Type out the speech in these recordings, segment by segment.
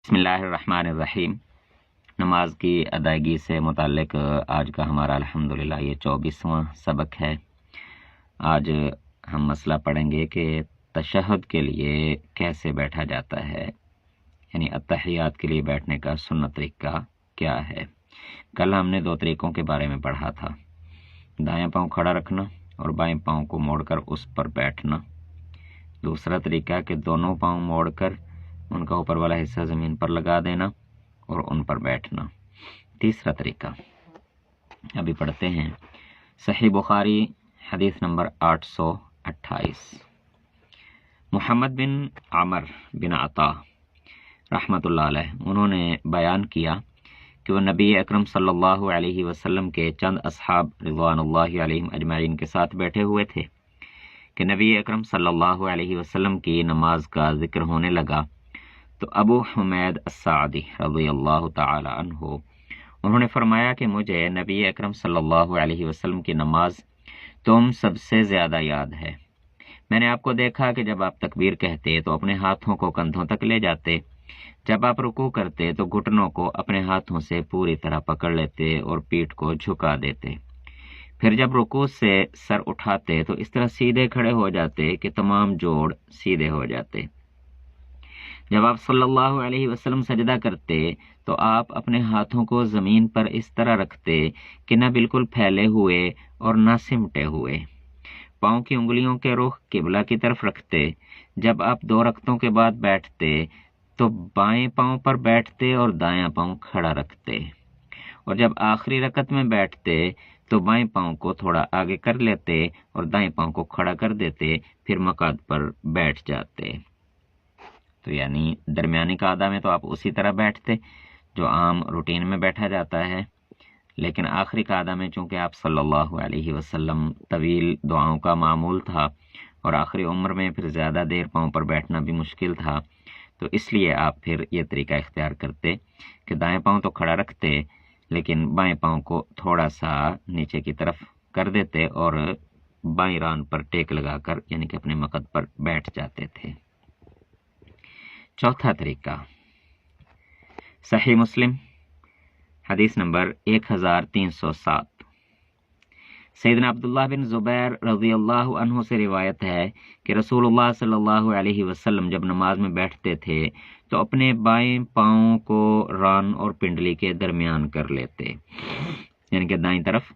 بسم اللہ الرحمن الرحیم۔ نماز کی ادائیگی سے متعلق آج کا ہمارا الحمدللہ یہ 24واں سبق ہے۔ آج ہم مسئلہ پڑھیں گے کہ تشہد کے لیے کیسے بیٹھا جاتا ہے، یعنی اتحیات کے لیے بیٹھنے کا سنت طریقہ کیا ہے۔ کل ہم نے 2 طریقوں کے بارے میں پڑھا تھا، دایاں پاؤں کھڑا رکھنا اور بائیں پاؤں کو موڑ کر اس پر بیٹھنا۔ دوسرا طریقہ کہ دونوں پاؤں موڑ کر ان کا اوپر والا حصہ زمین پر لگا دینا اور ان پر بیٹھنا۔ تیسرا طریقہ ابھی پڑھتے ہیں۔ صحیح بخاری حدیث نمبر 828، محمد بن عمر بن عطا رحمۃ اللہ علیہ انہوں نے بیان کیا کہ وہ نبی اکرم صلی اللہ علیہ وسلم کے چند اصحاب رضوان اللہ علیہم اجمعین کے ساتھ بیٹھے ہوئے تھے کہ نبی اکرم صلی اللہ علیہ وسلم کی نماز کا ذکر ہونے لگا تو ابو حمید الساعدی رضی اللہ تعالی عنہ انہوں نے فرمایا کہ مجھے نبی اکرم صلی اللہ علیہ وسلم کی نماز تم سب سے زیادہ یاد ہے۔ میں نے آپ کو دیکھا کہ جب آپ تکبیر کہتے تو اپنے ہاتھوں کو کندھوں تک لے جاتے، جب آپ رکوع کرتے تو گھٹنوں کو اپنے ہاتھوں سے پوری طرح پکڑ لیتے اور پیٹھ کو جھکا دیتے، پھر جب رکوع سے سر اٹھاتے تو اس طرح سیدھے کھڑے ہو جاتے کہ تمام جوڑ سیدھے ہو جاتے۔ جب آپ صلی اللہ علیہ وسلم سجدہ کرتے تو آپ اپنے ہاتھوں کو زمین پر اس طرح رکھتے کہ نہ بالکل پھیلے ہوئے اور نہ سمٹے ہوئے، پاؤں کی انگلیوں کے رخ قبلہ کی طرف رکھتے۔ جب آپ 2 رکعتوں کے بعد بیٹھتے تو بائیں پاؤں پر بیٹھتے اور دایاں پاؤں کھڑا رکھتے، اور جب آخری رکعت میں بیٹھتے تو بائیں پاؤں کو تھوڑا آگے کر لیتے اور دائیں پاؤں کو کھڑا کر دیتے، پھر مقعد پر بیٹھ جاتے۔ تو یعنی درمیانی قعدہ میں تو آپ اسی طرح بیٹھتے جو عام روٹین میں بیٹھا جاتا ہے، لیکن آخری قعدہ میں چونکہ آپ صلی اللہ علیہ وسلم طویل دعاؤں کا معمول تھا اور آخری عمر میں پھر زیادہ دیر پاؤں پر بیٹھنا بھی مشکل تھا، تو اس لیے آپ پھر یہ طریقہ اختیار کرتے کہ دائیں پاؤں تو کھڑا رکھتے لیکن بائیں پاؤں کو تھوڑا سا نیچے کی طرف کر دیتے اور بائیں ران پر ٹیک لگا کر یعنی کہ اپنے مقعد پر بیٹھ جاتے تھے۔ چوتھا طریقہ صحیح مسلم حدیث نمبر 1307، سیدنا عبداللہ بن زبیر رضی اللہ عنہ سے روایت ہے کہ رسول اللہ صلی اللہ علیہ وسلم جب نماز میں بیٹھتے تھے تو اپنے بائیں پاؤں کو ران اور پنڈلی کے درمیان کر لیتے، یعنی کہ دائیں طرف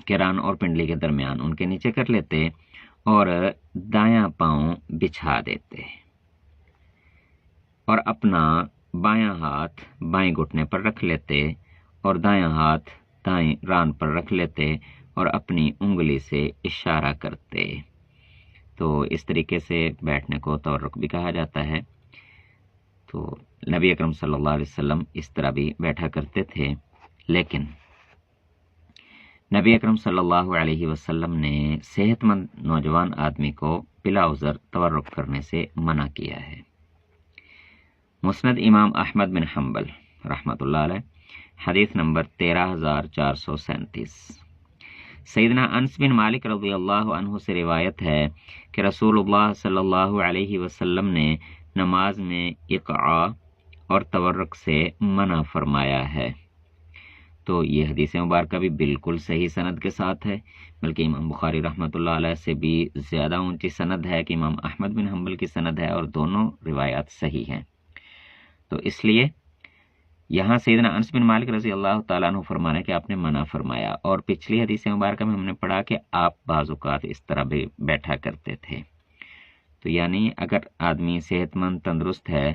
کے ران اور پنڈلی کے درمیان ان کے نیچے کر لیتے اور دایاں پاؤں بچھا دیتے اور اپنا بایاں ہاتھ بائیں گھٹنے پر رکھ لیتے اور دایاں ہاتھ دائیں ران پر رکھ لیتے اور اپنی انگلی سے اشارہ کرتے۔ تو اس طریقے سے بیٹھنے کو تورک بھی کہا جاتا ہے۔ تو نبی اکرم صلی اللہ علیہ وسلم اس طرح بھی بیٹھا کرتے تھے، لیکن نبی اکرم صلی اللہ علیہ وسلم نے صحت مند نوجوان آدمی کو بلا عذر تورک کرنے سے منع کیا ہے۔ مسند امام احمد بن حنبل رحمۃ اللہ علیہ حدیث نمبر 13437، سیدنا انس بن مالک رضی اللہ عنہ سے روایت ہے کہ رسول اللہ صلی اللہ علیہ وسلم نے نماز میں اقعاء اور تورک سے منع فرمایا ہے۔ تو یہ حدیث مبارکہ بھی بالکل صحیح سند کے ساتھ ہے، بلکہ امام بخاری رحمۃ اللہ علیہ سے بھی زیادہ اونچی سند ہے کہ امام احمد بن حنبل کی سند ہے، اور دونوں روایات صحیح ہیں۔ تو اس لیے یہاں سیدنا انس بن مالک رضی اللہ تعالیٰ عنہ فرمانا کہ آپ نے منع فرمایا، اور پچھلی حدیث مبارکہ میں ہم نے پڑھا کہ آپ بعض اوقات اس طرح بھی بیٹھا کرتے تھے۔ تو یعنی اگر آدمی صحت مند تندرست ہے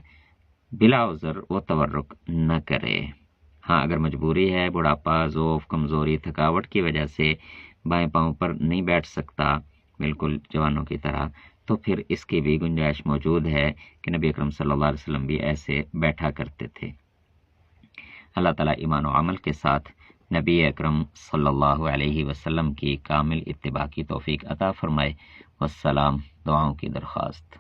بلا عذر وہ تورک نہ کرے۔ ہاں اگر مجبوری ہے، بڑھاپا، ضعف، کمزوری، تھکاوٹ کی وجہ سے بائیں پاؤں پر نہیں بیٹھ سکتا بالکل جوانوں کی طرح، تو پھر اس کی بھی گنجائش موجود ہے کہ نبی اکرم صلی اللہ علیہ وسلم بھی ایسے بیٹھا کرتے تھے۔ اللہ تعالیٰ ایمان و عمل کے ساتھ نبی اکرم صلی اللہ علیہ وسلم کی کامل اتباع کی توفیق عطا فرمائے۔ والسلام، دعاؤں کی درخواست۔